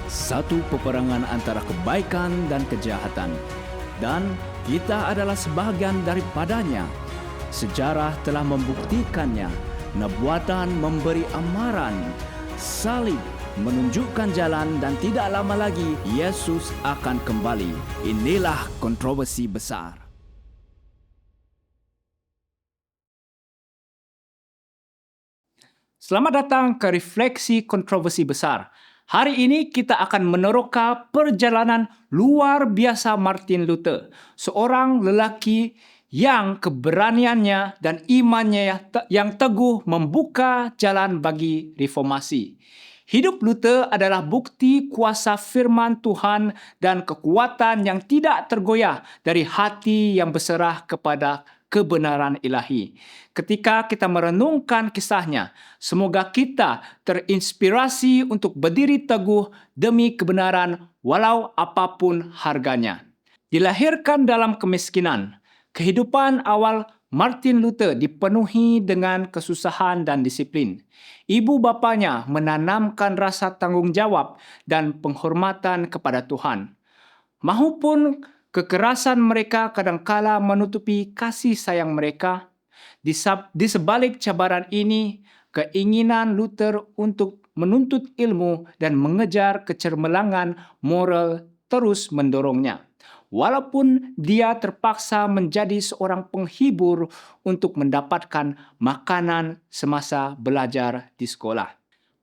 satu peperangan antara kebaikan dan kejahatan. Dan kita adalah sebahagian daripadanya. Sejarah telah membuktikannya. Nubuatan memberi amaran. Salib menunjukkan jalan dan tidak lama lagi Yesus akan kembali. Inilah kontroversi besar. Selamat datang ke Refleksi Kontroversi Besar. Hari ini kita akan meneroka perjalanan luar biasa Martin Luther, seorang lelaki yang keberaniannya dan imannya yang teguh membuka jalan bagi reformasi. Hidup Luther adalah bukti kuasa firman Tuhan dan kekuatan yang tidak tergoyah dari hati yang berserah kepada kebenaran ilahi. Ketika kita merenungkan kisahnya, semoga kita terinspirasi untuk berdiri teguh demi kebenaran walau apapun harganya. Dilahirkan dalam kemiskinan, kehidupan awal Martin Luther dipenuhi dengan kesusahan dan disiplin. Ibu bapanya menanamkan rasa tanggung jawab dan penghormatan kepada Tuhan. Mahupun kekerasan mereka kadangkala menutupi kasih sayang mereka, di sebalik cabaran ini, keinginan Luther untuk menuntut ilmu dan mengejar kecermelangan moral terus mendorongnya. Walaupun dia terpaksa menjadi seorang penghibur untuk mendapatkan makanan semasa belajar di sekolah.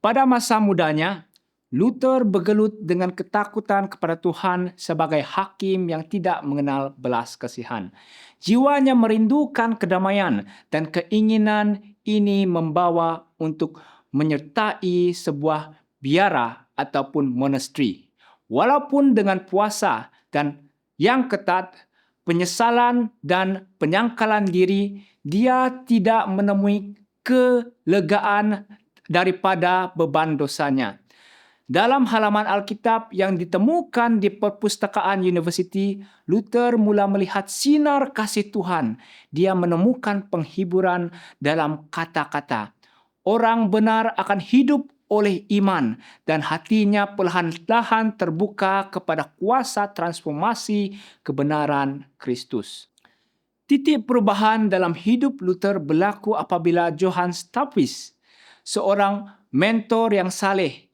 Pada masa mudanya, Luther bergelut dengan ketakutan kepada Tuhan sebagai hakim yang tidak mengenal belas kasihan. Jiwanya merindukan kedamaian dan keinginan ini membawa untuk menyertai sebuah biara ataupun monasteri. Walaupun dengan puasa dan yang ketat, penyesalan dan penyangkalan diri, dia tidak menemui kelegaan daripada beban dosanya. Dalam halaman Alkitab yang ditemukan di perpustakaan universiti, Luther mula melihat sinar kasih Tuhan. Dia menemukan penghiburan dalam kata-kata. Orang benar akan hidup oleh iman dan hatinya perlahan-lahan terbuka kepada kuasa transformasi kebenaran Kristus. Titik perubahan dalam hidup Luther berlaku apabila Johann Staupitz, seorang mentor yang saleh,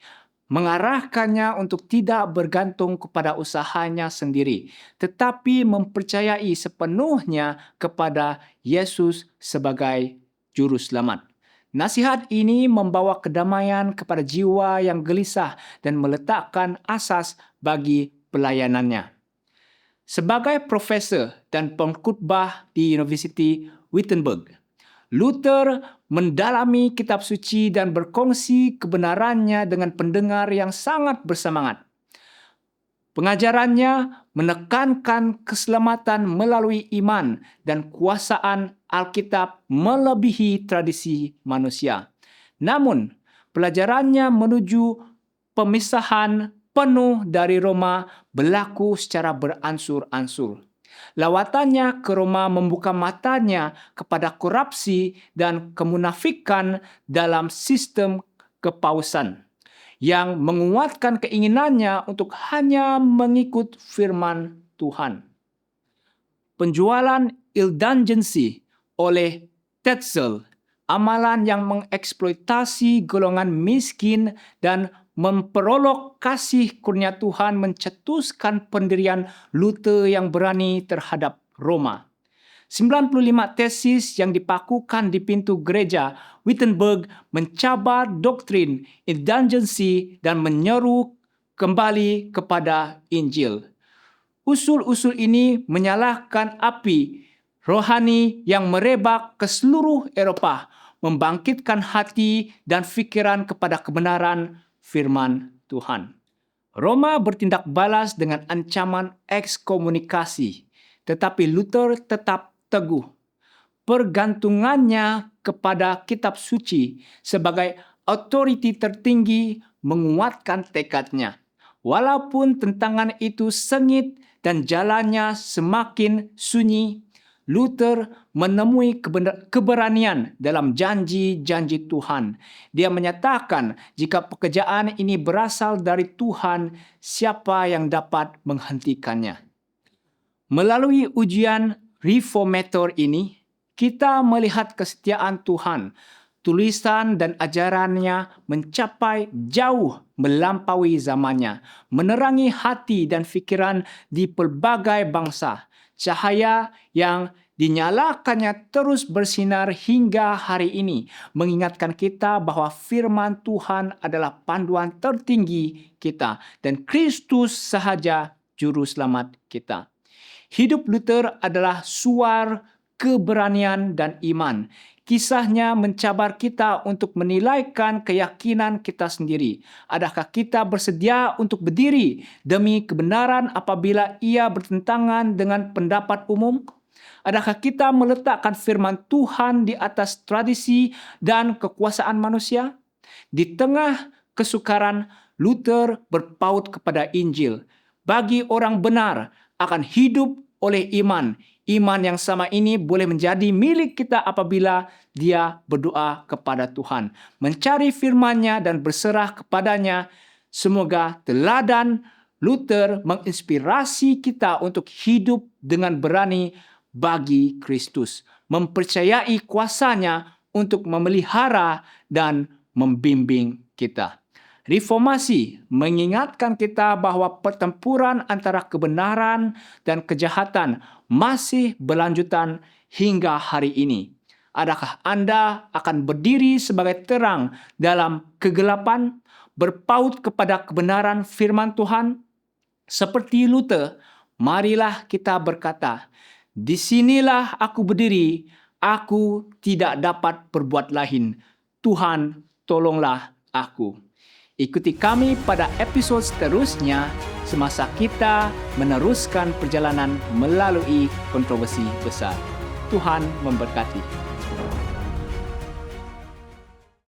mengarahkannya untuk tidak bergantung kepada usahanya sendiri, tetapi mempercayai sepenuhnya kepada Yesus sebagai juru selamat. Nasihat ini membawa kedamaian kepada jiwa yang gelisah dan meletakkan asas bagi pelayanannya. Sebagai profesor dan pengkhotbah di Universiti Wittenberg, Luther mendalami kitab suci dan berkongsi kebenarannya dengan pendengar yang sangat bersemangat. Pengajarannya menekankan keselamatan melalui iman dan kuasaan Alkitab melebihi tradisi manusia. Namun, pelajarannya menuju pemisahan penuh dari Roma berlaku secara beransur-ansur. Lawatannya ke Roma membuka matanya kepada korupsi dan kemunafikan dalam sistem kepausan, yang menguatkan keinginannya untuk hanya mengikut firman Tuhan. Penjualan indulgensi oleh Tetzel, amalan yang mengeksploitasi golongan miskin dan memperolok kasih kurnia Tuhan, mencetuskan pendirian Luther yang berani terhadap Roma. 95 tesis yang dipakukan di pintu gereja Wittenberg mencabar doktrin indulgensi dan menyeru kembali kepada Injil. Usul-usul ini menyalakan api rohani yang merebak ke seluruh Eropah, membangkitkan hati dan fikiran kepada kebenaran firman Tuhan. Roma bertindak balas dengan ancaman ekskomunikasi, tetapi Luther tetap teguh. Pergantungannya kepada kitab suci sebagai otoriti tertinggi menguatkan tekadnya. Walaupun tentangan itu sengit dan jalannya semakin sunyi, Luther menemui keberanian dalam janji-janji Tuhan. Dia menyatakan jika pekerjaan ini berasal dari Tuhan, siapa yang dapat menghentikannya? Melalui ujian reformator ini, kita melihat kesetiaan Tuhan. Tulisan dan ajarannya mencapai jauh melampaui zamannya, menerangi hati dan fikiran di pelbagai bangsa. Cahaya yang dinyalakannya terus bersinar hingga hari ini, mengingatkan kita bahwa firman Tuhan adalah panduan tertinggi kita dan Kristus sahaja juru selamat kita. Hidup Luther adalah suar keberanian dan iman. Kisahnya mencabar kita untuk menilaikan keyakinan kita sendiri. Adakah kita bersedia untuk berdiri demi kebenaran apabila ia bertentangan dengan pendapat umum? Adakah kita meletakkan firman Tuhan di atas tradisi dan kekuasaan manusia? Di tengah kesukaran, Luther berpaut kepada Injil. Bagi orang benar akan hidup oleh iman. Iman yang sama ini boleh menjadi milik kita apabila dia berdoa kepada Tuhan, mencari firman-Nya dan berserah kepadanya. Semoga teladan Luther menginspirasi kita untuk hidup dengan berani bagi Kristus, mempercayai kuasa-Nya untuk memelihara dan membimbing kita. Reformasi mengingatkan kita bahwa pertempuran antara kebenaran dan kejahatan masih berlanjutan hingga hari ini. Adakah Anda akan berdiri sebagai terang dalam kegelapan, berpaut kepada kebenaran firman Tuhan? Seperti Luther, marilah kita berkata, "Di sinilah aku berdiri, aku tidak dapat berbuat lain. Tuhan, tolonglah aku." Ikuti kami pada episod seterusnya semasa kita meneruskan perjalanan melalui kontroversi besar. Tuhan memberkati.